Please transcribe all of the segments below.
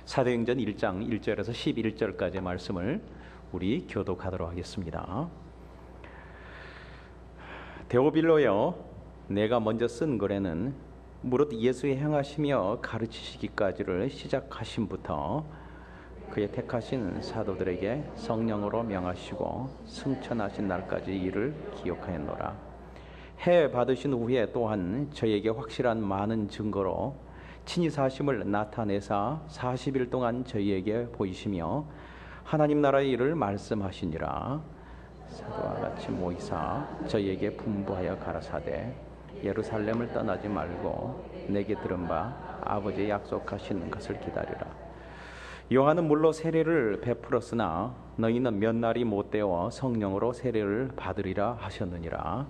사도행전 1장 1절에서 11절까지의 말씀을 우리 교독하도록 하겠습니다. 데오빌로여, 내가 먼저 쓴 글에는 무릇 예수의 행하시며 가르치시기까지를 시작하심부터 그의 택하신 사도들에게 성령으로 명하시고 승천하신 날까지 이를 기억하였노라. 해 받으신 후에 또한 저에게 확실한 많은 증거로 친히 사심을 나타내사 40일 동안 저희에게 보이시며 하나님 나라의 일을 말씀하시니라. 사도와 같이 모이사 저희에게 분부하여 가라사대 예루살렘을 떠나지 말고 내게 들은 바 아버지의 약속하신 것을 기다리라. 요한은 물로 세례를 베풀었으나 너희는 몇 날이 못되어 성령으로 세례를 받으리라 하셨느니라.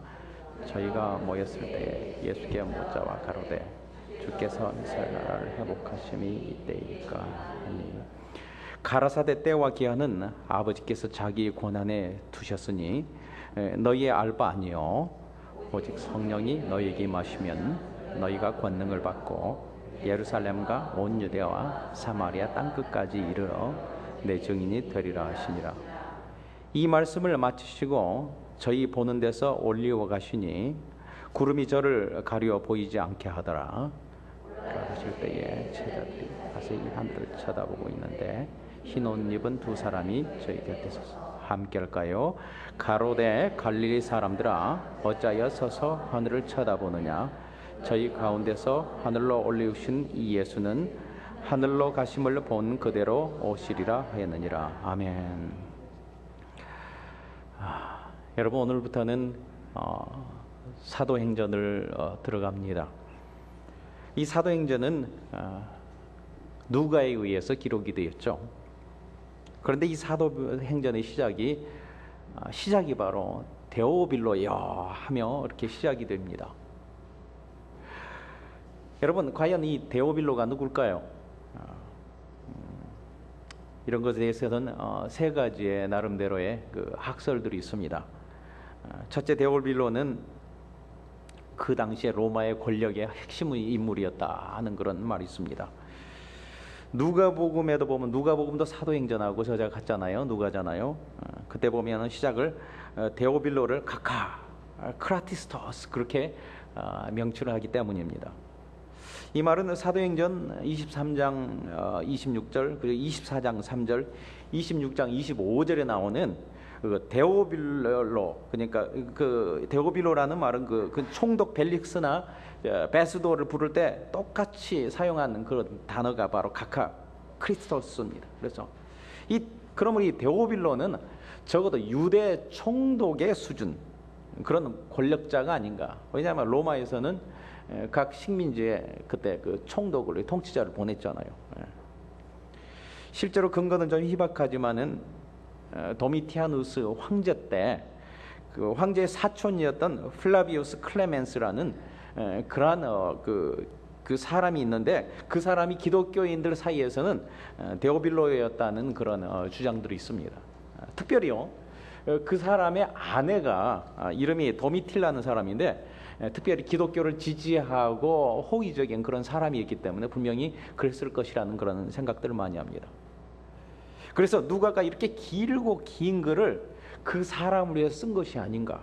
저희가 모였을 때 예수께 묻자와 가로되 주께서 이스라엘 나라를 회복하심이 이때이까 하니 가라사대 때와 기한은 아버지께서 자기 권한에 두셨으니 너희의 알 바 아니요 오직 성령이 너희에게 임하시면 너희가 권능을 받고 예루살렘과 온 유대와 사마리아 땅끝까지 이르러 내 증인이 되리라 하시니라. 이 말씀을 마치시고 저희 보는 데서 올리어 가시니 구름이 저를 가려 보이지 않게 하더라. 그러실 때에 제자들이 자세히 하늘을 쳐다보고 있는데 흰 옷 입은 두 사람이 저희 곁에 서서 함께할까요? 가로되 갈릴리 사람들아, 어찌하여 서서 하늘을 쳐다보느냐? 저희 가운데서 하늘로 올리우신 이 예수는 하늘로 가심을 본 그대로 오시리라 하였느니라. 아멘. 여러분, 오늘부터는 사도행전을 들어갑니다. 이 사도행전은 누가에 의해서 기록이 되었죠. 그런데 이 사도행전의 시작이 바로 데오빌로여 하며 이렇게 시작이 됩니다. 여러분, 과연 이 데오빌로가 누굴까요? 이런 것에 대해서는 세 가지의 나름대로의 그 학설들이 있습니다. 첫째, 데오빌로는 그 당시에 로마의 권력의 핵심 인물이었다 하는 그런 말이 있습니다. 누가복음에도 보면 누가복음도 사도행전하고 저자가 같잖아요. 누가잖아요. 그때 보면은 시작을 데오빌로를 카카 크라티스토스 그렇게 명칭을 하기 때문입니다. 이 말은 사도행전 23장 26절 그리고 24장 3절 26장 25절에 나오는 그 데오빌로, 그러니까 그 데오빌로라는 말은 그 총독 벨릭스나 베스도를 부를 때 똑같이 사용하는 그런 단어가 바로 카카 크리스토스입니다. 그래서 그러면 이 데오빌로는 적어도 유대 총독의 수준 그런 권력자가 아닌가. 왜냐하면 로마에서는 각 식민지에 그때 그 총독을 통치자를 보냈잖아요. 실제로 근거는 좀 희박하지만은 도미티아누스 황제 때 그 황제의 사촌이었던 플라비우스 클레멘스라는 그러한 그 사람이 있는데 그 사람이 기독교인들 사이에서는 데오빌로였다는 그런 주장들이 있습니다. 특별히요, 그 사람의 아내가 이름이 도미틸라는 사람인데 특별히 기독교를 지지하고 호의적인 그런 사람이었기 때문에 분명히 그랬을 것이라는 그런 생각들을 많이 합니다. 그래서 누가가 이렇게 길고 긴 글을 그 사람을 위해 쓴 것이 아닌가.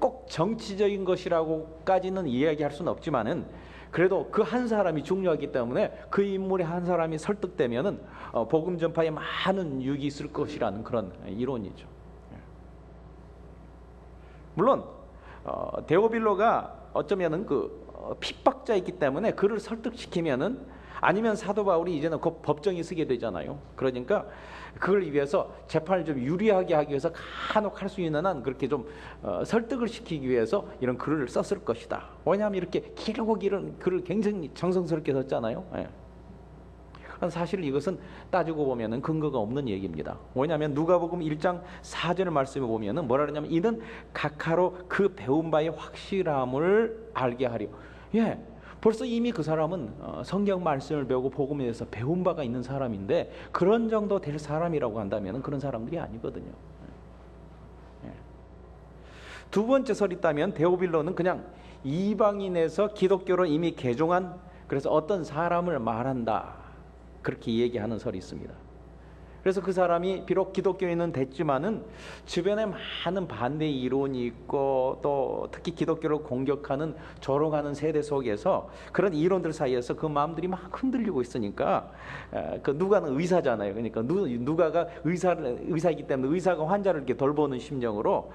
꼭 정치적인 것이라고까지는 이야기할 수는 없지만은 그래도 그 한 사람이 중요하기 때문에 그 인물의 한 사람이 설득되면은 복음 전파에 많은 유익이 있을 것이라는 그런 이론이죠. 물론 데오빌로가 어쩌면은 핍박자이기 때문에 그를 설득시키면은 아니면 사도 바울이 이제는 그 법정에 서게 되잖아요. 그러니까 그걸 위해서 재판을 좀 유리하게 하기 위해서 간혹 할 수 있는 한 그렇게 좀 설득을 시키기 위해서 이런 글을 썼을 것이다. 왜냐하면 이렇게 길고 긴 글을 굉장히 정성스럽게 썼잖아요. 사실 이것은 따지고 보면은 근거가 없는 얘기입니다. 왜냐하면 누가복음 1장 4절 말씀에 보면은 뭐라 그러냐면 이는 각하로 그 배운 바의 확실함을 알게 하려. 벌써 이미 그 사람은 성경 말씀을 배우고 복음에 대해서 배운 바가 있는 사람인데 그런 정도 될 사람이라고 한다면 그런 사람들이 아니거든요. 두 번째 설이 있다면 데오빌로는 그냥 이방인에서 기독교로 이미 개종한 그래서 어떤 사람을 말한다 그렇게 얘기하는 설이 있습니다. 그래서 그 사람이 비록 기독교인은 됐지만은 주변에 많은 반대 이론이 있고 또 특히 기독교를 공격하는 조롱하는 세대 속에서 그런 이론들 사이에서 그 마음들이 막 흔들리고 있으니까 그 누가는 의사잖아요. 그러니까 누가가 의사이기 때문에 의사가 환자를 이렇게 돌보는 심정으로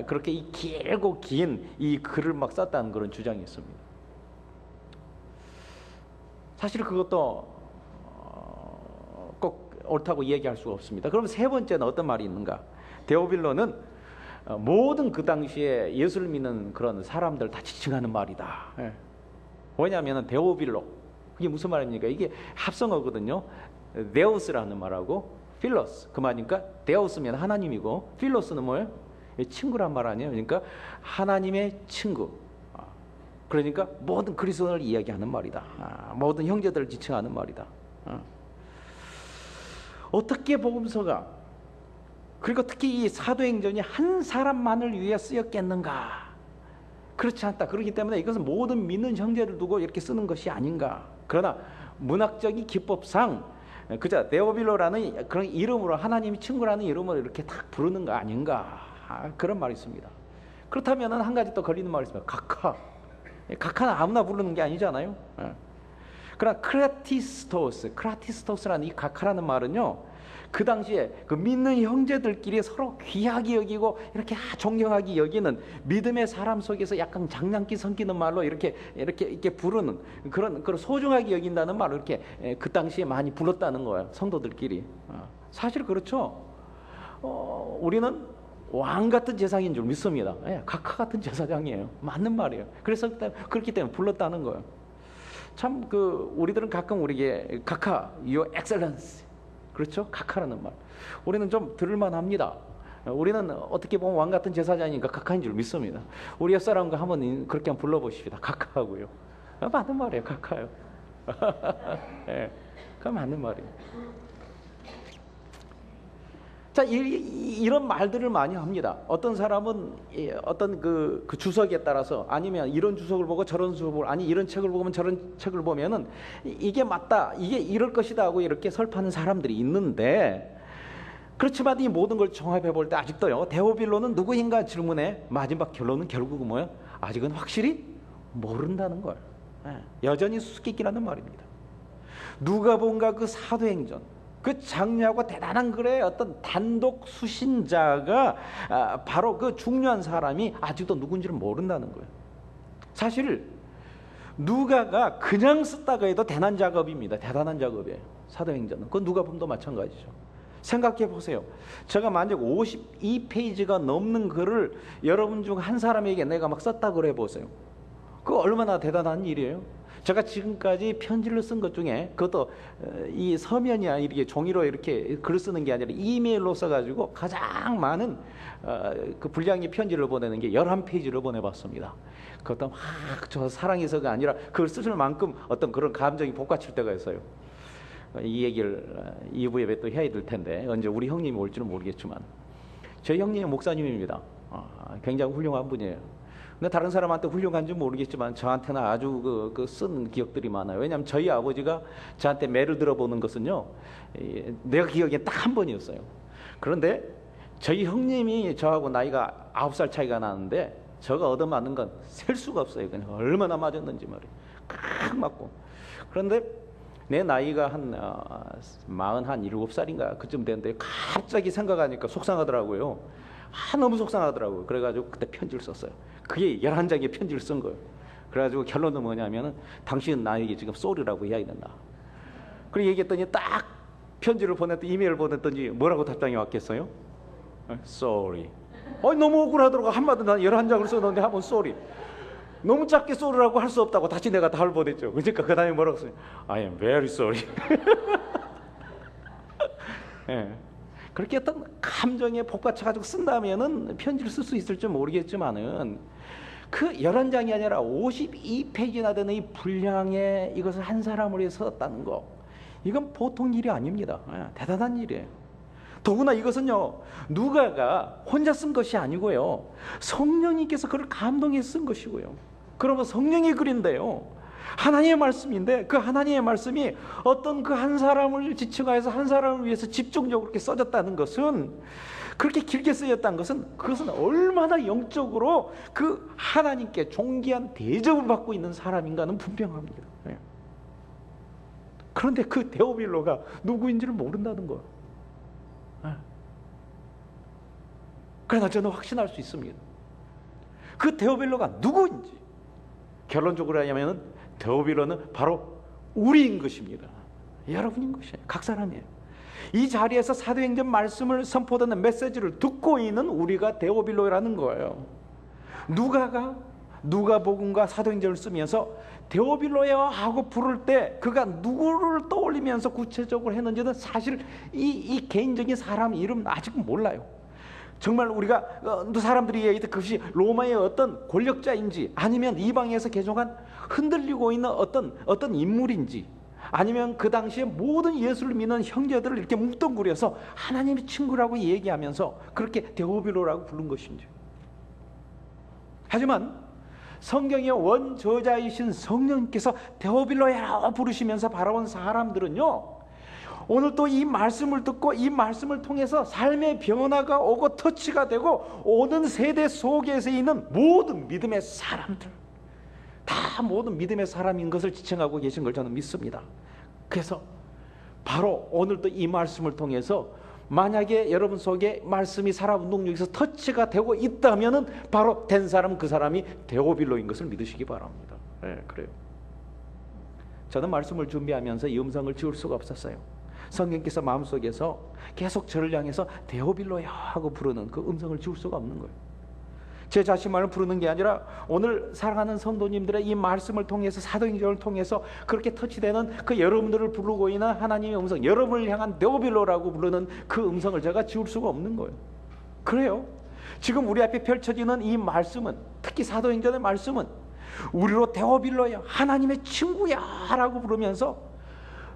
그렇게 이 길고 긴 이 글을 막 썼다는 그런 주장이 있습니다. 사실 그것도 꼭 옳다고 얘기할 수가 없습니다. 그럼 세 번째는 어떤 말이 있는가? 데오빌로는 모든 그 당시에 예수를 믿는 그런 사람들 다 지칭하는 말이다. 왜냐하면 데오빌로, 그게 무슨 말입니까? 이게 합성어거든요. 데우스라는 말하고 필로스, 그 말이니까 데우스면 하나님이고 필로스는 뭐예요? 친구란 말 아니에요? 그러니까 하나님의 친구. 그러니까 모든 그리스도인을 이야기하는 말이다. 모든 형제들을 지칭하는 말이다. 어떻게 복음서가, 그리고 특히 이 사도행전이 한 사람만을 위해 쓰였겠는가? 그렇지 않다. 그렇기 때문에 이것은 모든 믿는 형제를 두고 이렇게 쓰는 것이 아닌가. 그러나 문학적인 기법상 그저 데오빌로라는 그런 이름으로, 하나님이 친구라는 이름으로 이렇게 딱 부르는 거 아닌가, 그런 말이 있습니다. 그렇다면 한 가지 또 걸리는 말이 있습니다. 각하는 아무나 부르는 게 아니잖아요. 그러나 크라티스토스라는 이 각하라는 말은요, 그 당시에 그 믿는 형제들끼리 서로 귀하게 여기고 이렇게 존경하게 여기는 믿음의 사람 속에서 약간 장난기 섞이는 말로 이렇게 부르는 그런 소중하게 여긴다는 말로 이렇게 그 당시에 많이 불렀다는 거예요, 성도들끼리. 사실 그렇죠. 우리는 왕 같은 제사장인 줄 믿습니다. 각하 같은 제사장이에요. 맞는 말이에요. 그래서 그렇기 때문에 불렀다는 거예요. 참 우리들은 가끔 우리에게 각하, Your Excellency, 그렇죠? 각하라는 말. 우리는 좀 들을만합니다. 우리는 어떻게 보면 왕 같은 제사장이니까 각하인 줄 믿습니다. 우리 옆사람과 한번 그렇게 한번 불러보십시다. 각하하고요. 맞는 말이에요. 각하요. 네, 그 맞는 말이에요. 자, 이런 말들을 많이 합니다. 어떤 사람은 어떤 그 주석에 따라서, 아니면 이런 주석을 보고 저런 주석을 보고, 아니 이런 책을 보면 저런 책을 보면은 이게 맞다, 이게 이럴 것이다 하고 이렇게 설파하는 사람들이 있는데, 그렇지만 이 모든 걸 종합해 볼 때 아직도요, 데오빌로는 누구인가 질문에 마지막 결론은 결국은 뭐예요? 아직은 확실히 모른다는 거예요. 여전히 수수께끼라는 말입니다. 누가복음과 그 사도행전, 그 장려하고 대단한 글의 어떤 단독 수신자가 바로 그 중요한 사람이 아직도 누군지를 모른다는 거예요. 사실 누가가 그냥 썼다고 해도 대단한 작업입니다. 대단한 작업이에요. 사도행전은. 그건 누가복음도 마찬가지죠. 생각해 보세요. 제가 만약 52페이지가 넘는 글을 여러분 중 한 사람에게 내가 막 썼다고 그래 보세요. 그거 얼마나 대단한 일이에요. 제가 지금까지 편지를 쓴 것 중에, 그것도 이 서면이야 이렇게 종이로 이렇게 글 쓰는 게 아니라 이메일로 써가지고 가장 많은 그 분량의 편지를 보내는 게 11페이지를 보내봤습니다. 그것도 막 저 사랑해서가 아니라 그걸 쓰실 만큼 어떤 그런 감정이 복받칠 때가 있어요. 이 얘기를 2부에 또 해야 될 텐데, 언제 우리 형님이 올지는 모르겠지만 저희 형님이 목사님입니다. 굉장히 훌륭한 분이에요. 근데 다른 사람한테 훌륭한지 모르겠지만 저한테는 아주 쓴 기억들이 많아요. 왜냐하면 저희 아버지가 저한테 매를 들어보는 것은요, 내가 기억엔 딱 한 번이었어요. 그런데 저희 형님이 저하고 나이가 9살 차이가 나는데 저가 얻어맞는 건 셀 수가 없어요. 그냥 얼마나 맞았는지 말이에요. 칵 맞고. 그런데 내 나이가 한 47살인가 그쯤 됐는데 갑자기 생각하니까 속상하더라고요. 너무 속상하더라고요. 그래가지고 그때 편지를 썼어요. 그게 11장의 편지를 쓴 거예요. 그래가지고 결론은 뭐냐면은, 당신은 나에게 지금 쏘리라고 해야 된다. 그리고 얘기했더니 딱 편지를 보냈더니, 이메일을 보냈더니 뭐라고 답장이 왔겠어요? Sorry. 너무 억울하더라고. 한마디 난 11장을 썼는데 한번 sorry. 너무 작게 쏘리라고 할 수 없다고 다시 내가 답을 보냈죠. 그러니까 그 다음에 뭐라고 써요? I am very sorry. 네. 그렇게 어떤 감정에 복받쳐가지고 쓴다면은 편지를 쓸 수 있을지 모르겠지만은, 그 11장이 아니라 52페이지나 되는 이 분량의 이것을 한 사람을 위해 썼다는 거, 이건 보통 일이 아닙니다. 대단한 일이에요. 더구나 이것은요, 누가가 혼자 쓴 것이 아니고요, 성령님께서 그를 감동해 쓴 것이고요. 그러면 성령의 글인데요, 하나님의 말씀인데 그 하나님의 말씀이 어떤 그 한 사람을 지칭하여서 한 사람을 위해서 집중적으로 이렇게 써졌다는 것은, 그렇게 길게 쓰였다는 것은, 그것은 얼마나 영적으로 그 하나님께 존귀한 대접을 받고 있는 사람인가는 분명합니다. 그런데 그 데오빌로가 누구인지를 모른다는 거예요. 그러나 저는 확신할 수 있습니다. 그 데오빌로가 누구인지. 결론적으로 하자면 데오빌로는 바로 우리인 것입니다. 여러분인 것이에요. 각 사람이에요. 이 자리에서 사도행전 말씀을 선포하는 메시지를 듣고 있는 우리가 데오빌로라는 거예요. 누가가 누가복음과 사도행전을 쓰면서 데오빌로야 하고 부를 때 그가 누구를 떠올리면서 구체적으로 했는지는 사실 이 개인적인 사람 이름 아직 몰라요. 정말 우리가 사람들이 얘기할 때 그것이 로마의 어떤 권력자인지, 아니면 이방에서 개종한 흔들리고 있는 어떤 인물인지, 아니면 그 당시에 모든 예수를 믿는 형제들을 이렇게 뭉뚱그려서 하나님의 친구라고 얘기하면서 그렇게 데오빌로라고 부른 것인지. 하지만 성경의 원저자이신 성령님께서 데오빌로야 부르시면서 바라본 사람들은요, 오늘 또 이 말씀을 듣고 이 말씀을 통해서 삶의 변화가 오고 터치가 되고 오는 세대 속에서 있는 모든 믿음의 사람들, 다 모든 믿음의 사람인 것을 지칭하고 계신 걸 저는 믿습니다. 그래서 바로 오늘 또 이 말씀을 통해서 만약에 여러분 속에 말씀이 살아운동력에서 터치가 되고 있다면은 바로 된 사람, 그 사람이 데오빌로인 것을 믿으시기 바랍니다. 네, 그래요. 저는 말씀을 준비하면서 이 음성을 지울 수가 없었어요. 성령께서 마음속에서 계속 저를 향해서 데오빌로야 하고 부르는 그 음성을 지울 수가 없는 거예요. 제 자신만을 부르는 게 아니라 오늘 사랑하는 성도님들의 이 말씀을 통해서, 사도행전을 통해서 그렇게 터치되는 그 여러분들을 부르고 있는 하나님의 음성, 여러분을 향한 데오빌로라고 부르는 그 음성을 제가 지울 수가 없는 거예요. 그래요. 지금 우리 앞에 펼쳐지는 이 말씀은, 특히 사도행전의 말씀은 우리로 데오빌로야, 하나님의 친구야 라고 부르면서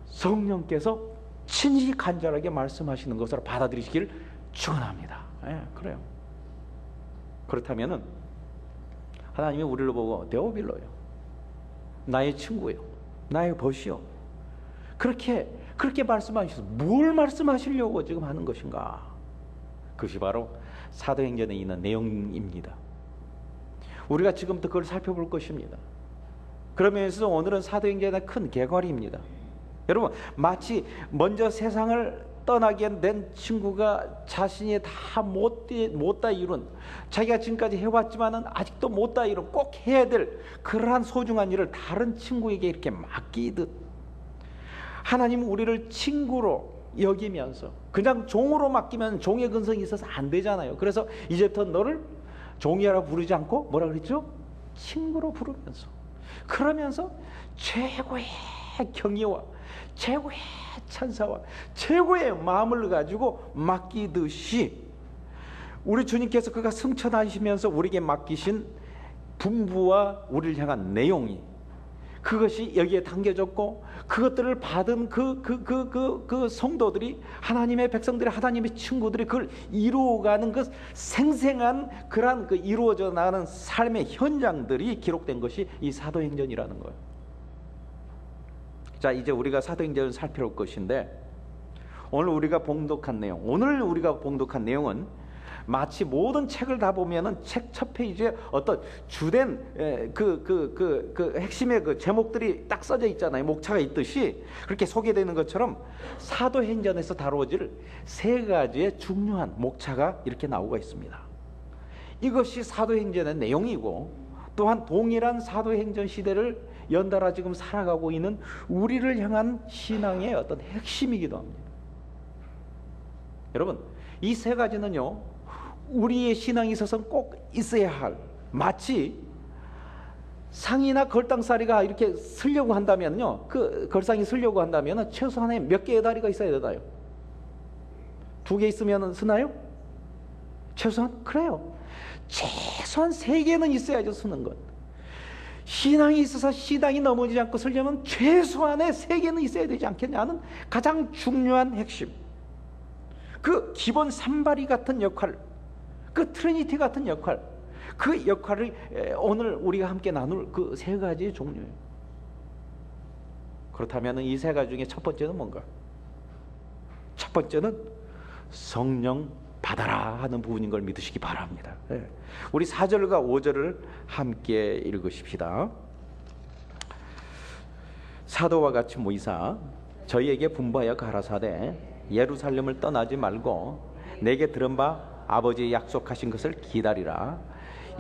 성령께서 친히 간절하게 말씀하시는 것으로 받아들이시기를 축원합니다. 그래요. 그렇다면은 하나님이 우리를 보고 데오빌로요, 나의 친구요, 나의 벗이요, 그렇게 말씀하셔서 뭘 말씀하시려고 지금 하는 것인가? 그것이 바로 사도행전에 있는 내용입니다. 우리가 지금부터 그걸 살펴볼 것입니다. 그러면서 오늘은 사도행전의 큰 개괄입니다. 여러분, 마치 먼저 세상을 떠나게 된 친구가 자신이 다 못다 이룬, 자기가 지금까지 해왔지만은 아직도 못다 이룬, 꼭 해야 될 그러한 소중한 일을 다른 친구에게 이렇게 맡기듯, 하나님은 우리를 친구로 여기면서, 그냥 종으로 맡기면 종의 근성이 있어서 안 되잖아요. 그래서 이제부터 너를 종이라 부르지 않고 뭐라 그랬죠? 친구로 부르면서, 그러면서 최고의 경의와 최고의 찬사와 최고의 마음을 가지고 맡기듯이, 우리 주님께서 그가 승천하시면서 우리에게 맡기신 분부와 우리를 향한 내용이, 그것이 여기에 담겨졌고, 그것들을 받은 그 성도들이, 하나님의 백성들이, 하나님의 친구들이 그걸 이루어가는 그 생생한 그러한 그 이루어져 나가는 삶의 현장들이 기록된 것이 이 사도행전이라는 거예요. 자, 이제 우리가 사도행전을 살펴볼 것인데, 오늘 우리가 봉독한 내용은 마치 모든 책을 다 보면은 책 첫 페이지에 어떤 주된 핵심의 그 제목들이 딱 써져 있잖아요. 목차가 있듯이 그렇게 소개되는 것처럼 사도행전에서 다루어질 세 가지의 중요한 목차가 이렇게 나오고 있습니다. 이것이 사도행전의 내용이고, 또한 동일한 사도행전 시대를 연달아 지금 살아가고 있는 우리를 향한 신앙의 어떤 핵심이기도 합니다. 여러분, 이 세 가지는요, 우리의 신앙에 있어서는 꼭 있어야 할, 마치 상이나 걸땅사리가 이렇게 쓰려고 한다면요, 그 걸상이 쓰려고 한다면 최소한에 몇 개의 다리가 있어야 되나요? 2개 있으면 쓰나요? 최소한? 그래요. 최소한 3개는 있어야죠, 쓰는 것. 신앙이 있어서 신앙이 넘어지지 않고 쓰려면 최소한의 3개는 있어야 되지 않겠냐는 가장 중요한 핵심, 그 기본 산발이 같은 역할, 그 트리니티 같은 역할, 그 역할을 오늘 우리가 함께 나눌 그 3가지의 종류예요. 그렇다면 이 세 가지 중에 첫 번째는 뭔가? 첫 번째는 성령 받아라 하는 부분인 걸 믿으시기 바랍니다. 우리 4절과 5절을 함께 읽으십시다. 사도와 같이 모이사 저희에게 분부하여 가라사대 예루살렘을 떠나지 말고 내게 들은 바 아버지의 약속하신 것을 기다리라.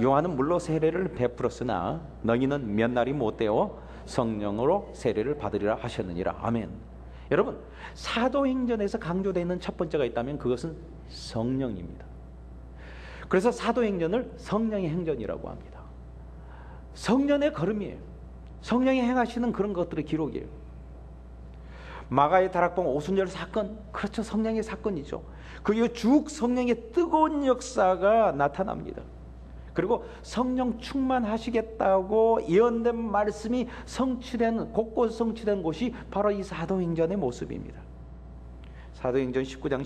요한은 물로 세례를 베풀었으나 너희는 몇 날이 못되어 성령으로 세례를 받으리라 하셨느니라. 아멘. 여러분, 사도행전에서 강조되어 있는 첫 번째가 있다면 그것은 성령입니다. 그래서 사도행전을 성령의 행전이라고 합니다. 성령의 걸음이에요. 성령이 행하시는 그런 것들의 기록이에요. 마가의 다락방 오순절 사건, 그렇죠, 성령의 사건이죠. 그 이후 쭉 성령의 뜨거운 역사가 나타납니다. 그리고 성령 충만하시겠다고 예언된 말씀이 성취된, 곳곳 성취된 곳이 바로 이 사도행전의 모습입니다. 사도행전 19장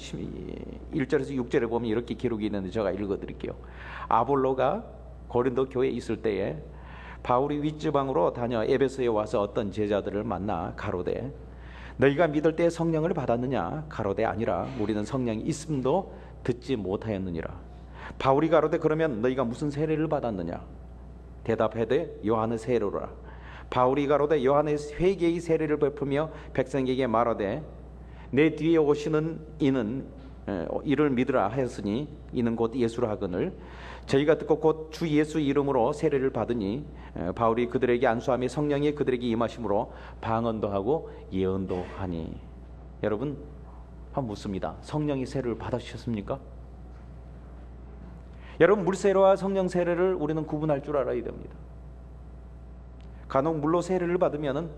1절에서 6절에 보면 이렇게 기록이 있는데 제가 읽어드릴게요. 아볼로가 고린도 교회에 있을 때에 바울이 윗지방으로 다녀 에베소에 와서 어떤 제자들을 만나 가로되 너희가 믿을 때에 성령을 받았느냐? 가로되 아니라 우리는 성령이 있음도 듣지 못하였느니라. 바울이 가로되 그러면 너희가 무슨 세례를 받았느냐? 대답하되 요한의 세례로라. 바울이 가로되 요한의 회개의 세례를 베푸며 백성에게 말하되 내 뒤에 오시는 이는 이를 믿으라 하였으니 이는 곧 예수라 하거늘 저희가 듣고 곧 주 예수 이름으로 세례를 받으니 바울이 그들에게 안수하며 성령이 그들에게 임하심으로 방언도 하고 예언도 하니. 여러분 한번 묻습니다. 성령이 세례를 받으셨습니까? 여러분, 물세례와 성령 세례를 우리는 구분할 줄 알아야 됩니다. 간혹 물로 세례를 받으면은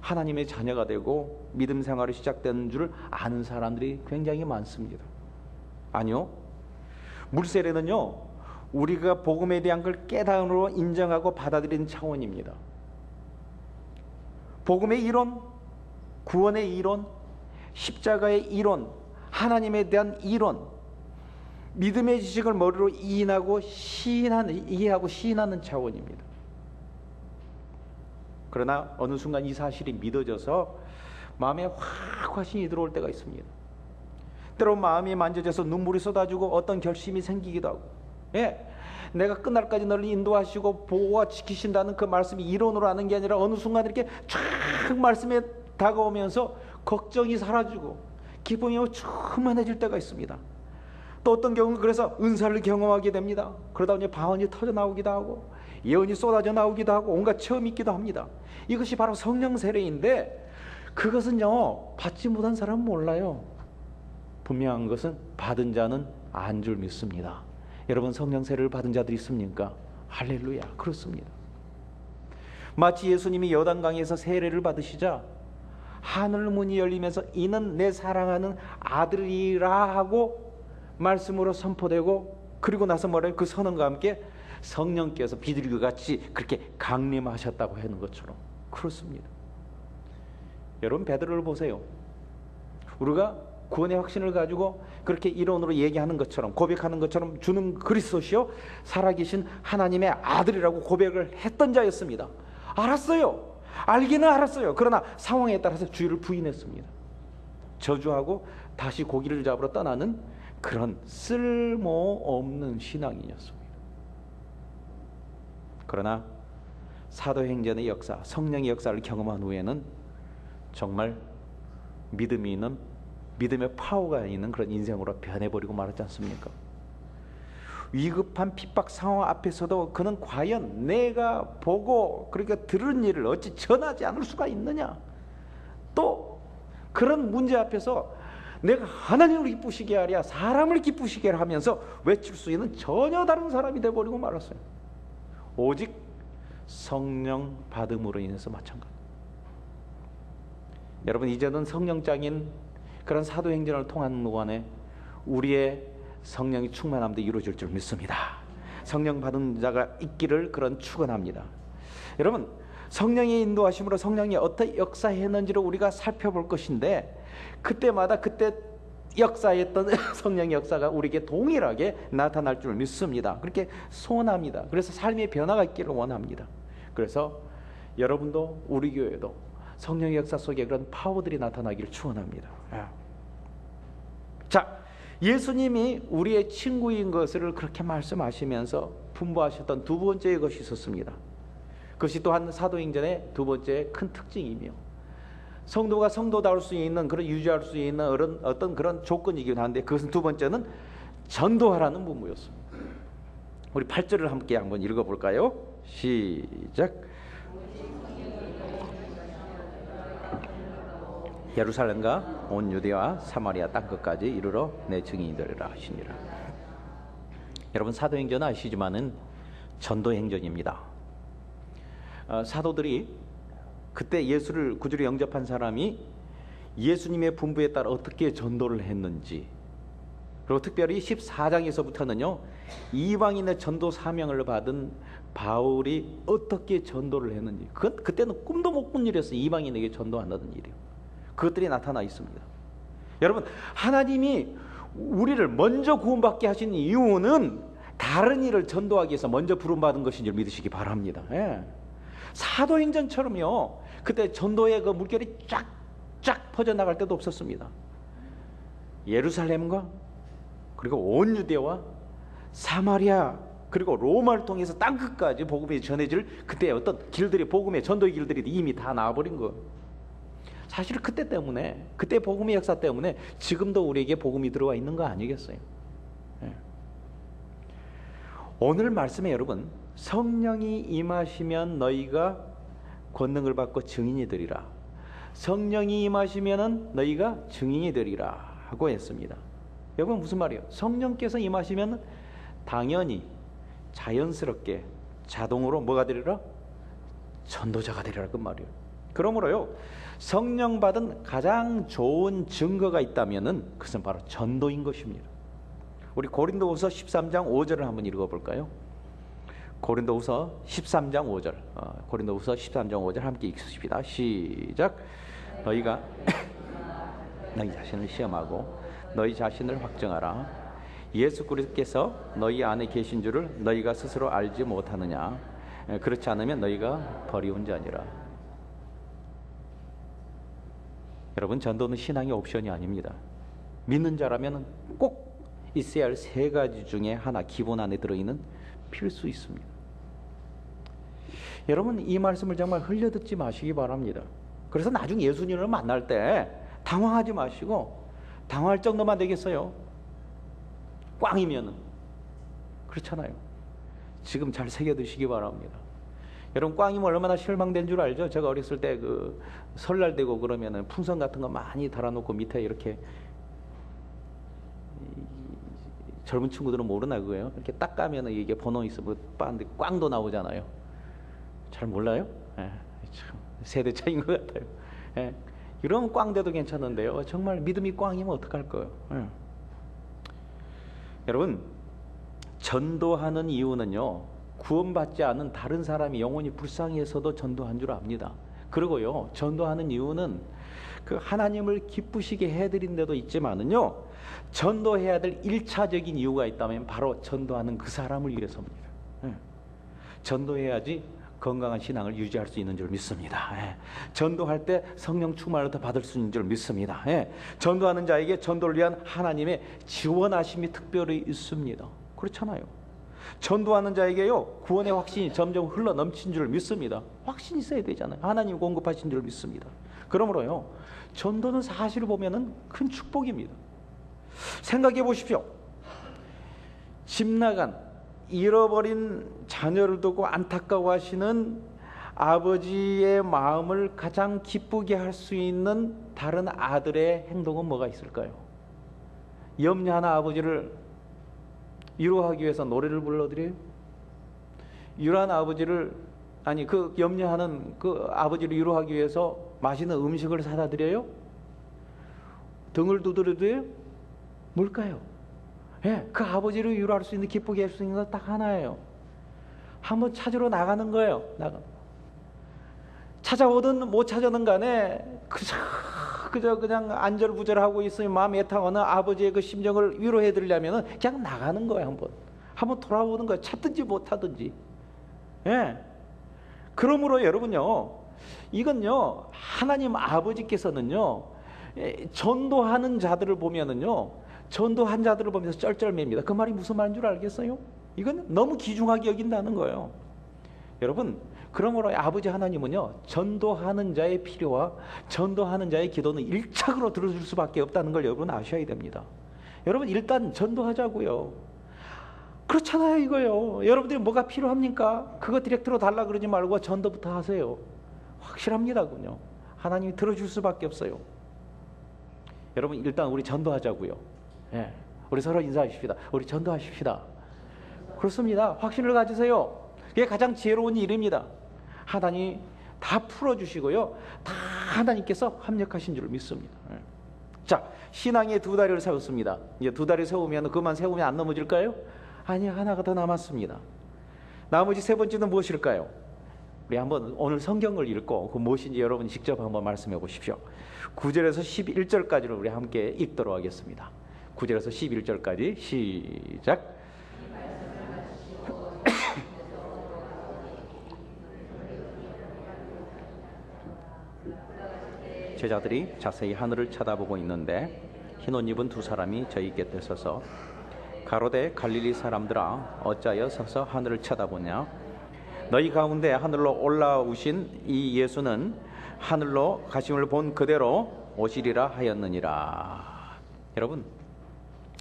하나님의 자녀가 되고 믿음 생활이 시작되는 줄 아는 사람들이 굉장히 많습니다. 아니요, 물세례는요 우리가 복음에 대한 걸 깨달음으로 인정하고 받아들이는 차원입니다. 복음의 이론, 구원의 이론, 십자가의 이론, 하나님에 대한 이론, 믿음의 지식을 머리로 이해하고 시인하는 차원입니다. 그러나 어느 순간 이 사실이 믿어져서 마음에 확 화신이 들어올 때가 있습니다. 때로 마음이 만져져서 눈물이 쏟아지고 어떤 결심이 생기기도 하고, 내가 끝날까지 너를 인도하시고 보호와 지키신다는 그 말씀이 이론으로 하는 게 아니라 어느 순간 이렇게 쫙 말씀에 다가오면서 걱정이 사라지고 기쁨이 충만해질 때가 있습니다. 또 어떤 경우는 그래서 은사를 경험하게 됩니다. 그러다 보니 방언이 터져 나오기도 하고 예언이 쏟아져 나오기도 하고 온갖 체험이 있기도 합니다. 이것이 바로 성령 세례인데 그것은요 받지 못한 사람은 몰라요. 분명한 것은 받은 자는 안 줄 믿습니다. 여러분, 성령 세례를 받은 자들이 있습니까? 할렐루야, 그렇습니다. 마치 예수님이 요단강에서 세례를 받으시자 하늘 문이 열리면서 이는 내 사랑하는 아들이라 하고 말씀으로 선포되고, 그리고 나서 뭐래요? 그 선언과 함께 성령께서 비둘기같이 그렇게 강림하셨다고 하는 것처럼 그렇습니다. 여러분, 베드로를 보세요. 우리가 구원의 확신을 가지고 그렇게 이론으로 얘기하는 것처럼, 고백하는 것처럼 주는 그리스도시요 살아계신 하나님의 아들이라고 고백을 했던 자였습니다. 알았어요. 알기는 알았어요. 그러나 상황에 따라서 주의를 부인했습니다. 저주하고 다시 고기를 잡으러 떠나는 그런 쓸모없는 신앙이었습니다. 그러나 사도행전의 역사, 성령의 역사를 경험한 후에는 정말 믿음이 있는, 믿음의 파워가 있는 그런 인생으로 변해버리고 말았지 않습니까? 위급한 핍박 상황 앞에서도 그는 과연 내가 보고 그러니까 들은 일을 어찌 전하지 않을 수가 있느냐, 또 그런 문제 앞에서 내가 하나님을 기쁘시게 하랴 사람을 기쁘시게 하면서 외칠 수 있는 전혀 다른 사람이 되어버리고 말았어요. 오직 성령 받음으로 인해서 마찬가지. 여러분, 이제는 성령장인 그런 사도행전을 통하는 동안에 우리의 성령이 충만함도 이루어질 줄 믿습니다. 성령 받은 자가 있기를 그런 축원합니다. 여러분, 성령의 인도하심으로 성령이 어떻게 역사했는지를 우리가 살펴볼 것인데, 그때마다 그때 역사했던 성령의 역사가 우리에게 동일하게 나타날 줄 믿습니다. 그렇게 소원합니다. 그래서 삶의 변화가 있기를 원합니다. 그래서 여러분도 우리 교회도 성령의 역사 속에 그런 파워들이 나타나기를 축원합니다. 자, 예수님이 우리의 친구인 것을 그렇게 말씀하시면서 분부하셨던 두 번째의 것이 있었습니다. 그것이 또한 사도행전의 두 번째 큰 특징이며 성도가 성도다울 수 있는, 그런 유지할 수 있는 어떤 그런 조건이긴 한데, 그것은 두 번째는 전도하라는 분부였습니다. 우리 8절을 함께 한번 읽어볼까요? 시작. 예루살렘과 온 유대와 사마리아 땅끝까지 이르러 내 증인이 되리라 하시니라. 여러분, 사도행전은 아시지만은 전도행전입니다. 사도들이 그때 예수를 구주로 영접한 사람이 예수님의 분부에 따라 어떻게 전도를 했는지, 그리고 특별히 14장에서부터는요 이방인의 전도 사명을 받은 바울이 어떻게 전도를 했는지, 그때는 꿈도 못 꾼 일이었어요. 이방인에게 전도한다는 일이요. 그것들이 나타나 있습니다. 여러분, 하나님이 우리를 먼저 구원받게 하신 이유는 다른 일을 전도하기 위해서 먼저 부름받은 것인 줄 믿으시기 바랍니다. 사도행전처럼요, 그때 전도의 그 물결이 쫙쫙 퍼져나갈 때도 없었습니다. 예루살렘과 그리고 온 유대와 사마리아 그리고 로마를 통해서 땅끝까지 복음이 전해질 그때 어떤 길들이, 복음의 전도의 길들이 이미 다 나와버린 거예요. 사실 그때 때문에, 그때 복음의 역사 때문에 지금도 우리에게 복음이 들어와 있는 거 아니겠어요? 오늘 말씀에 여러분, 성령이 임하시면 너희가 권능을 받고 증인이 되리라, 성령이 임하시면 너희가 증인이 되리라 하고 했습니다. 여러분, 무슨 말이에요? 성령께서 임하시면 당연히 자연스럽게 자동으로 뭐가 되리라? 전도자가 되리라, 그 말이에요. 그러므로요, 성령 받은 가장 좋은 증거가 있다면은 그것은 바로 전도인 것입니다. 우리 고린도후서 13장 5절을 한번 읽어볼까요? 고린도후서 13장 5절, 고린도후서 13장 5절 함께 읽습니다. 시작. 너희가 너희 자신을 시험하고 너희 자신을 확정하라. 예수 그리스도께서 너희 안에 계신 줄을 너희가 스스로 알지 못하느냐? 그렇지 않으면 너희가 버리운 자니라. 여러분, 전도는 신앙의 옵션이 아닙니다. 믿는 자라면 꼭 있어야 할 세 가지 중에 하나, 기본 안에 들어있는 필수 있습니다. 여러분, 이 말씀을 정말 흘려듣지 마시기 바랍니다. 그래서 나중에 예수님을 만날 때 당황하지 마시고, 당황할 정도만 되겠어요? 꽝이면은. 그렇잖아요. 지금 잘 새겨두시기 바랍니다. 여러분, 꽝이면 얼마나 실망된 줄 알죠? 제가 어렸을 때 그 설날 되고 그러면은 풍선 같은 거 많이 달아놓고 밑에 이렇게, 젊은 친구들은 모르나 그거예요? 이렇게 딱 까면은 이게 번호 있으면 빠는데 꽝도 나오잖아요. 잘 몰라요? 참 세대 차이인 것 같아요. 이러면 꽝돼도 괜찮은데요, 정말 믿음이 꽝이면 어떡할 거예요? 여러분, 전도하는 이유는요, 구원받지 않은 다른 사람이 영혼이 불쌍해서도 전도한 줄 압니다. 그리고요, 전도하는 이유는 그 하나님을 기쁘시게 해드린 데도 있지만은요, 전도해야 될 1차적인 이유가 있다면 바로 전도하는 그 사람을 위해서입니다. 전도해야지 건강한 신앙을 유지할 수 있는 줄 믿습니다. 전도할 때 성령 충만을 더 받을 수 있는 줄 믿습니다. 전도하는 자에게 전도를 위한 하나님의 지원하심이 특별히 있습니다. 그렇잖아요. 전도하는 자에게요, 구원의 확신이 점점 흘러 넘친 줄 믿습니다. 확신이 있어야 되잖아요. 하나님 공급하신 줄 믿습니다. 그러므로요, 전도는 사실을 보면은 큰 축복입니다. 생각해 보십시오. 집 나간 잃어버린 자녀를 두고 안타까워하시는 아버지의 마음을 가장 기쁘게 할 수 있는 다른 아들의 행동은 뭐가 있을까요? 염려하는 아버지를 위로하기 위해서 노래를 불러드려요? 위로하는 아버지를, 아니 그 염려하는 그 아버지를 위로하기 위해서 맛있는 음식을 사다 드려요? 등을 두드려도요? 뭘까요? 그 아버지를 위로할 수 있는, 기쁘게 할 수 있는 건 딱 하나예요. 한번 찾으러 나가는 거예요. 찾아오든 못 찾아오든 간에 그저 그냥 안절부절하고 있으면 마음 애타거나 아버지의 그 심정을 위로해 드리려면 그냥 나가는 거예요. 한번 돌아오는 거예요. 찾든지 못하든지. 그러므로 여러분요, 이건요, 하나님 아버지께서는요, 전도하는 자들을 보면은요, 전도한 자들을 보면서 쩔쩔맵니다. 그 말이 무슨 말인 줄 알겠어요? 이건 너무 귀중하게 여긴다는 거예요. 여러분, 그러므로 아버지 하나님은요, 전도하는 자의 필요와 전도하는 자의 기도는 일착으로 들어줄 수밖에 없다는 걸 여러분 아셔야 됩니다. 여러분, 일단 전도하자고요. 그렇잖아요, 이거요. 여러분들이 뭐가 필요합니까? 그거 디렉트로 달라 그러지 말고 전도부터 하세요. 확실합니다군요. 하나님이 들어줄 수밖에 없어요. 여러분, 일단 우리 전도하자고요. 예, 우리 서로 인사하십시다. 우리 전도하십시다. 그렇습니다. 확신을 가지세요. 그게 가장 지혜로운 일입니다. 하나님 다 풀어주시고요, 다 하나님께서 합력하신 줄 믿습니다. 예. 자, 신앙의 두 다리를 세웠습니다. 이제 두 다리 세우면 그만 세우면 안 넘어질까요? 아니, 하나가 더 남았습니다. 나머지 세 번째는 무엇일까요? 우리 한번 오늘 성경을 읽고 그 무엇인지 여러분 직접 한번 말씀해 보십시오. 9절에서 11절까지를 우리 함께 읽도록 하겠습니다. 9절에서 11절까지 시작. 제자들이 자세히 하늘을 쳐다보고 있는데 흰 옷 입은 두 사람이 저희 곁에 서서 가로되 갈릴리 사람들아, 어찌하여 서서 하늘을 쳐다보냐? 너희 가운데 하늘로 올라오신 이 예수는 하늘로 가심을 본 그대로 오시리라 하였느니라. 여러분,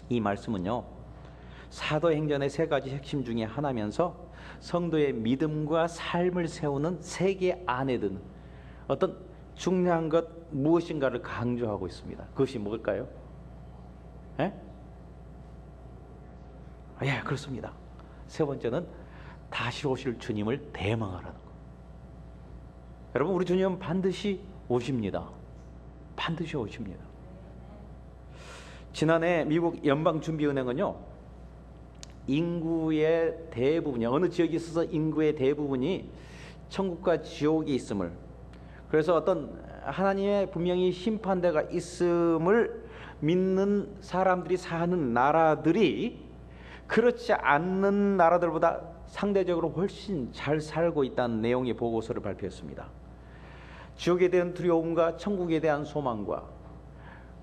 이 말씀은요, 사도행전의 세 가지 핵심 중에 하나면서 성도의 믿음과 삶을 세우는 세계 안에 든 어떤 중요한 것 무엇인가를 강조하고 있습니다. 그것이 뭘까요? 예? 예, 그렇습니다. 세 번째는 다시 오실 주님을 대망하라는 것. 여러분, 우리 주님은 반드시 오십니다. 반드시 오십니다. 지난해 미국 연방준비은행은요, 인구의 대부분이, 어느 지역에 있어서 인구의 대부분이 천국과 지옥이 있음을, 그래서 어떤 하나님의 분명히 심판대가 있음을 믿는 사람들이 사는 나라들이 그렇지 않는 나라들보다 상대적으로 훨씬 잘 살고 있다는 내용의 보고서를 발표했습니다. 지옥에 대한 두려움과 천국에 대한 소망과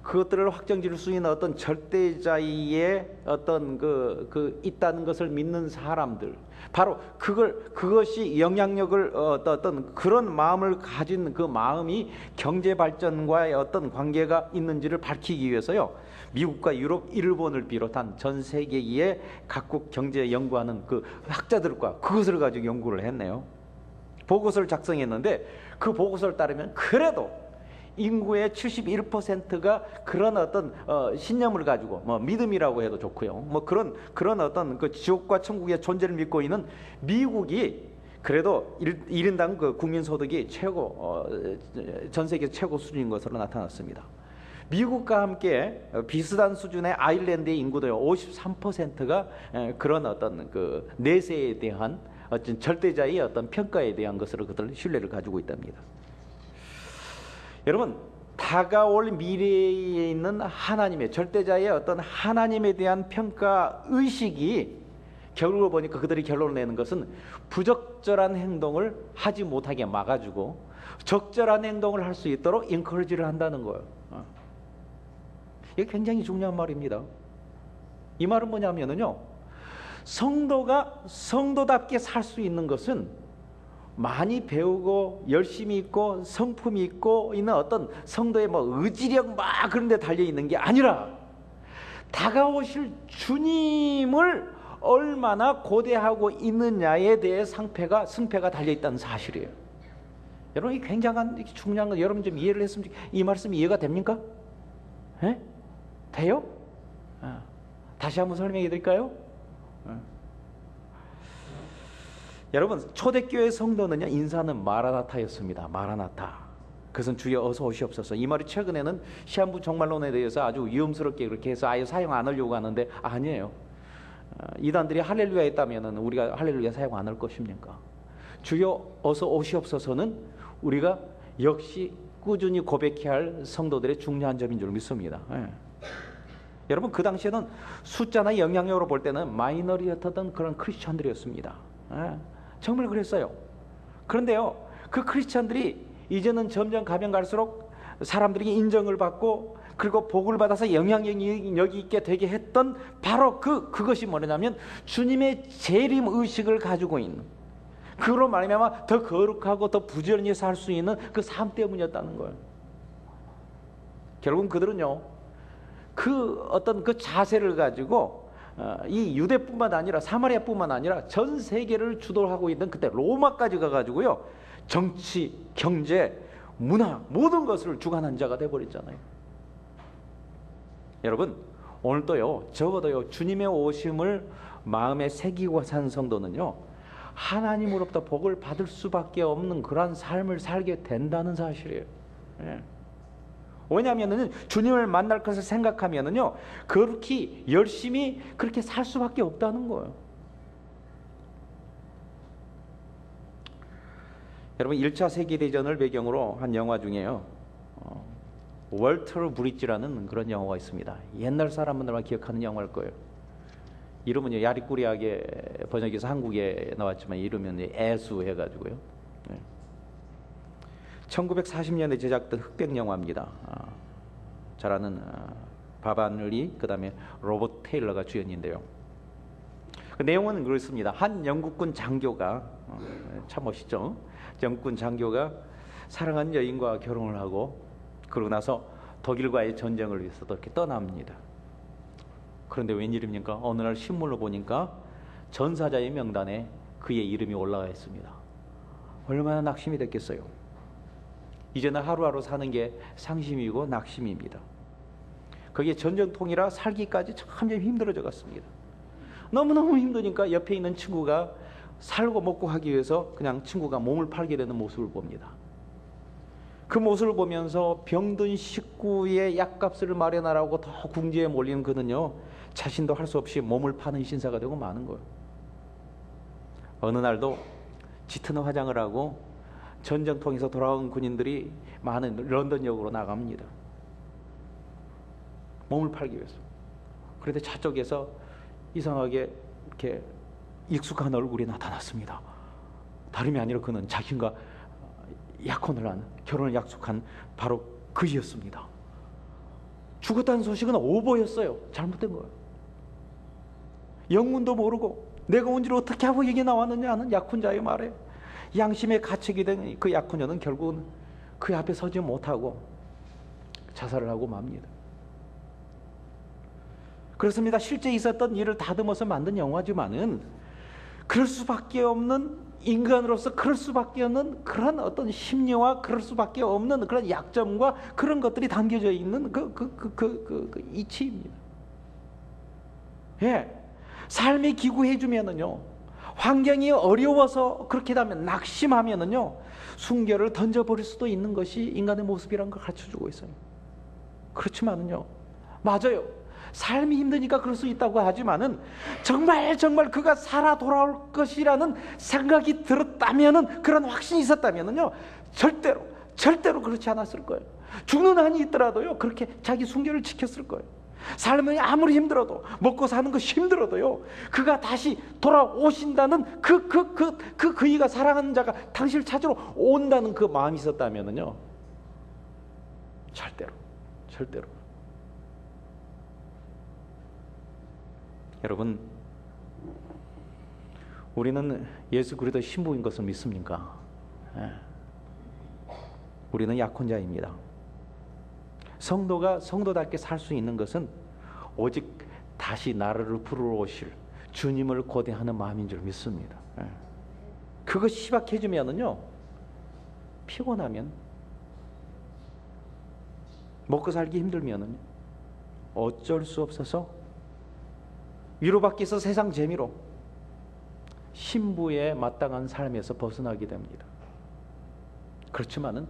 그것들을 확정지을 수 있는 어떤 절대자의 어떤 있다는 것을 믿는 사람들, 바로 그것이 영향력을 어떤 그런 마음을 가진 그 마음이 경제 발전과의 어떤 관계가 있는지를 밝히기 위해서요, 미국과 유럽, 일본을 비롯한 전 세계의 각국 경제 연구하는 그 학자들과 그것을 가지고 연구를 했네요. 보고서를 작성했는데 그 보고서를 따르면 그래도 인구의 71%가 그런 어떤 신념을 가지고, 뭐 믿음이라고 해도 좋고요, 뭐 그런 어떤 그 지옥과 천국의 존재를 믿고 있는 미국이 그래도 1인당 그 국민 소득이 최고, 전 세계 최고 수준인 것으로 나타났습니다. 미국과 함께 비슷한 수준의 아일랜드의 인구도요, 53%가 그런 어떤 그 내세에 대한 어떤 절대자의 어떤 평가에 대한 것으로 그들 신뢰를 가지고 있답니다. 여러분, 다가올 미래에 있는 하나님의, 절대자의 어떤 하나님에 대한 평가 의식이 결국을 보니까 그들이 결론을 내는 것은 부적절한 행동을 하지 못하게 막아주고 적절한 행동을 할 수 있도록 인커리지를 한다는 거예요. 이게 굉장히 중요한 말입니다. 이 말은 뭐냐면요, 성도가 성도답게 살 수 있는 것은 많이 배우고 열심히 있고 성품이 있고 있는 어떤 성도의 뭐 의지력 막 그런 데 달려 있는 게 아니라 다가오실 주님을 얼마나 고대하고 있느냐에 대해 승패가 달려 있다는 사실이에요. 여러분, 이 굉장한 중요한 거 여러분 좀 이해를 했으면 좋겠어요. 이 말씀이 이해가 됩니까? 예? 돼요? 다시 한번 설명해 드릴까요? 여러분, 초대교회 성도는요, 인사는 마라나타였습니다. 마라나타. 그것은 주여 어서 오시옵소서. 이 말이 최근에는 시한부 종말론에 대해서 아주 위험스럽게 그렇게 해서 아예 사용 안 하려고 하는데 아니에요. 이단들이 할렐루야 했다면 우리가 할렐루야 사용 안 할 것입니까? 주여 어서 오시옵소서는 우리가 역시 꾸준히 고백해야 할 성도들의 중요한 점인 줄 믿습니다. 여러분, 그 당시에는 숫자나 영향력으로 볼 때는 마이너리였던 그런 크리스천들이었습니다. 정말 그랬어요. 그런데요, 그 크리스찬들이 이제는 점점 가면 갈수록 사람들에게 인정을 받고 그리고 복을 받아서 영향력이 있게 되게 했던 바로 그것이 뭐냐면 주님의 재림 의식을 가지고 있는, 그로 말미암아 더 거룩하고 더 부지런히 살 수 있는 그 삶 때문이었다는 거예요. 결국은 그들은요, 그 어떤 그 자세를 가지고 이 유대뿐만 아니라 사마리아뿐만 아니라 전 세계를 주도하고 있는 그때 로마까지 가가지고요, 정치, 경제, 문화 모든 것을 주관한 자가 돼버렸잖아요. 여러분, 오늘도요, 적어도요, 주님의 오심을 마음에 새기고 산 성도는요, 하나님으로부터 복을 받을 수밖에 없는 그러한 삶을 살게 된다는 사실이에요. 예. 왜냐하면은 주님을 만날 것을 생각하면은요, 그렇게 열심히 그렇게 살 수밖에 없다는 거예요. 여러분, 1차 세계대전을 배경으로 한 영화 중에요, 월터 브릿지라는 그런 영화가 있습니다. 옛날 사람들만 기억하는 영화일 거예요. 이름은요, 야리꾸리하게 번역해서 한국에 나왔지만 이름은 애수 해가지고요. 네. 1940년에 제작된 흑백 영화입니다. 잘 아는 바바늘리, 그 다음에 로버트 테일러가 주연인데요. 그 내용은 그렇습니다. 한 영국군 장교가, 참 멋있죠? 영국군 장교가 사랑하는 여인과 결혼을 하고 그러고 나서 독일과의 전쟁을 위해서 이렇게 떠납니다. 그런데 웬일입니까? 어느 날 신문을 보니까 전사자의 명단에 그의 이름이 올라와 있습니다. 얼마나 낙심이 됐겠어요. 이제는 하루하루 사는 게 상심이고 낙심입니다. 거기에 전쟁통이라 살기까지 점점 힘들어져 갔습니다. 너무너무 힘드니까 옆에 있는 친구가 살고 먹고 하기 위해서 그냥 친구가 몸을 팔게 되는 모습을 봅니다. 그 모습을 보면서 병든 식구의 약값을 마련하라고 더 궁지에 몰리는 그는요, 자신도 할 수 없이 몸을 파는 신사가 되고 마는 거예요. 어느 날도 짙은 화장을 하고 전쟁통에서 돌아온 군인들이 많은 런던역으로 나갑니다. 몸을 팔기 위해서. 그런데 저쪽에서 이상하게 이렇게 익숙한 얼굴이 나타났습니다. 다름이 아니라 그는 자신과 약혼을 한, 결혼을 약속한 바로 그이었습니다. 죽었다는 소식은 오보였어요. 잘못된 거예요. 영문도 모르고 내가 온 줄 어떻게 하고 이게 나왔느냐 하는 약혼자의 말에 양심의 가책이 된 그 약혼녀는 결국은 그 앞에 서지 못하고 자살을 하고 맙니다. 그렇습니다. 실제 있었던 일을 다듬어서 만든 영화지만은 그럴 수밖에 없는, 인간으로서 그럴 수밖에 없는 그런 어떤 심리와 그럴 수밖에 없는 그런 약점과 그런 것들이 담겨져 있는 그 이치입니다. 예. 삶이 기구해주면은요, 환경이 어려워서 그렇게 되면 낙심하면은요, 순결을 던져버릴 수도 있는 것이 인간의 모습이라는 걸 가르쳐주고 있어요. 그렇지만은요, 맞아요. 삶이 힘드니까 그럴 수 있다고 하지만은 정말 그가 살아 돌아올 것이라는 생각이 들었다면은, 그런 확신이 있었다면은요, 절대로 그렇지 않았을 거예요. 죽는 한이 있더라도요, 그렇게 자기 순결을 지켰을 거예요. 삶이 아무리 힘들어도, 먹고 사는 것이 힘들어도요, 그가 다시 돌아오신다는 그이가 사랑하는 자가 당신을 찾으러 온다는 그 마음이 있었다면은요, 절대로. 여러분, 우리는 예수 그리스도 신부인 것을 믿습니까? 우리는 약혼자입니다. 성도가 성도답게 살 수 있는 것은 오직 다시 나를 부르러 오실 주님을 고대하는 마음인 줄 믿습니다. 그거 시박해지면은요, 피곤하면, 먹고 살기 힘들면은 어쩔 수 없어서 위로받기 위해서 세상 재미로 신부에 마땅한 삶에서 벗어나게 됩니다. 그렇지만은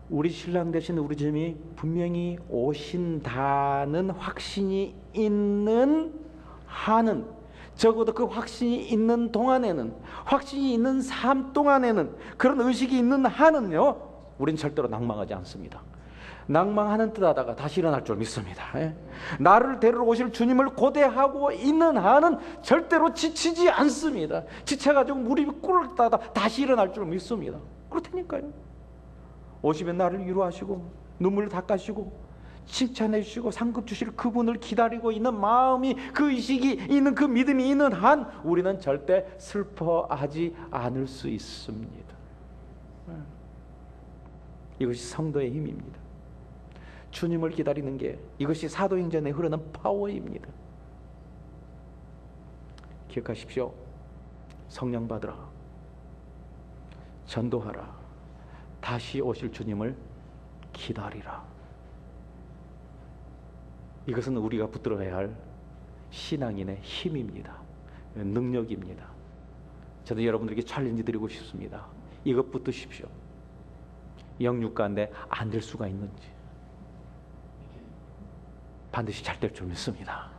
우리 신랑 대신 우리 주님이 분명히 오신다는 확신이 있는 한은, 적어도 그 확신이 있는 동안에는, 확신이 있는 삶 동안에는, 그런 의식이 있는 한은요, 우린 절대로 낭망하지 않습니다. 낭망하는 듯 하다가 다시 일어날 줄 믿습니다. 나를 데리러 오실 주님을 고대하고 있는 한은 절대로 지치지 않습니다. 지쳐가지고 무릎이 꿇었다가 다시 일어날 줄 믿습니다. 그렇다니까요. 오시면 나를 위로하시고 눈물을 닦아주시고 칭찬해 주시고 상급 주실 그분을 기다리고 있는 마음이, 그 의식이 있는, 그 믿음이 있는 한 우리는 절대 슬퍼하지 않을 수 있습니다. 이것이 성도의 힘입니다. 주님을 기다리는 게, 이것이 사도행전에 흐르는 파워입니다. 기억하십시오. 성령 받으라, 전도하라, 다시 오실 주님을 기다리라. 이것은 우리가 붙들어야 할 신앙인의 힘입니다. 능력입니다. 저는 여러분들에게 챌린지 드리고 싶습니다. 이것 붙드십시오. 영육 가운데 안 될 수가 있는지 반드시 잘 될 줄 믿습니다.